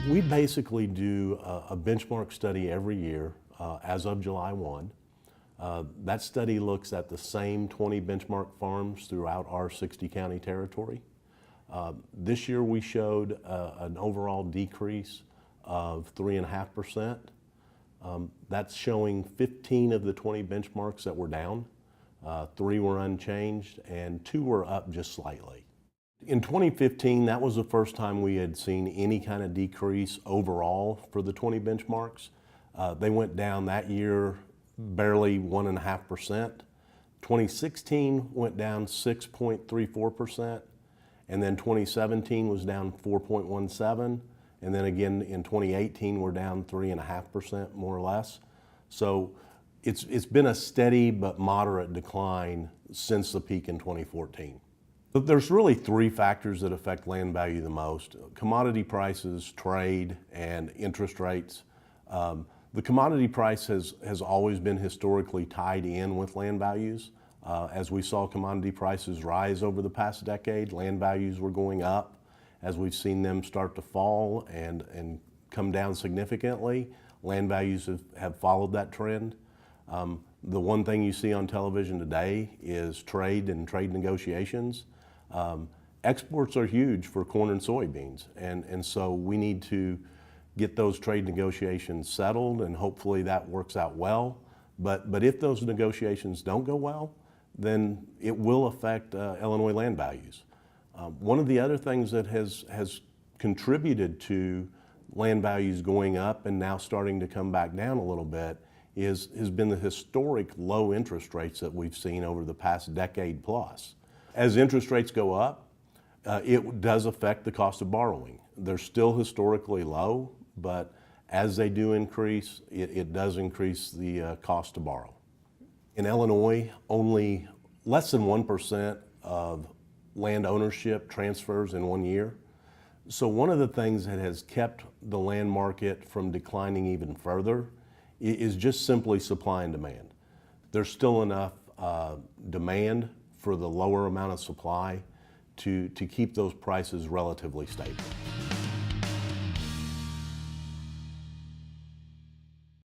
We basically do a benchmark study every year as of July 1. That study looks at the same 20 benchmark farms throughout our 60-county territory. This year we showed an overall decrease of 3.5%. That's showing 15 of the 20 benchmarks that were down. 3 were unchanged and 2 were up just slightly. In 2015, that was the first time we had seen any kind of decrease overall for the 20 benchmarks. They went down that year barely 1.5%. 2016 went down 6.34%, and then 2017 was down 4.17%, and then again in 2018 we're down 3.5% more or less. So it's been a steady but moderate decline since the peak in 2014. But there's really 3 factors that affect land value the most: commodity prices, trade, and interest rates. The commodity price has always been historically tied in with land values. As we saw commodity prices rise over the past decade, land values were going up. As we've seen them start to fall and come down significantly, land values have followed that trend. The one thing you see on television today is trade and trade negotiations. Exports are huge for corn and soybeans, and so we need to get those trade negotiations settled, and hopefully that works out well. But if those negotiations don't go well, then it will affect Illinois land values. One of the other things that has contributed to land values going up and now starting to come back down a little bit has been the historic low interest rates that we've seen over the past decade plus. As interest rates go up, it does affect the cost of borrowing. They're still historically low, but as they do increase, it does increase the cost to borrow. In Illinois, only less than 1% of land ownership transfers in 1 year. So one of the things that has kept the land market from declining even further is just simply supply and demand. There's still enough demand for the lower amount of supply to keep those prices relatively stable.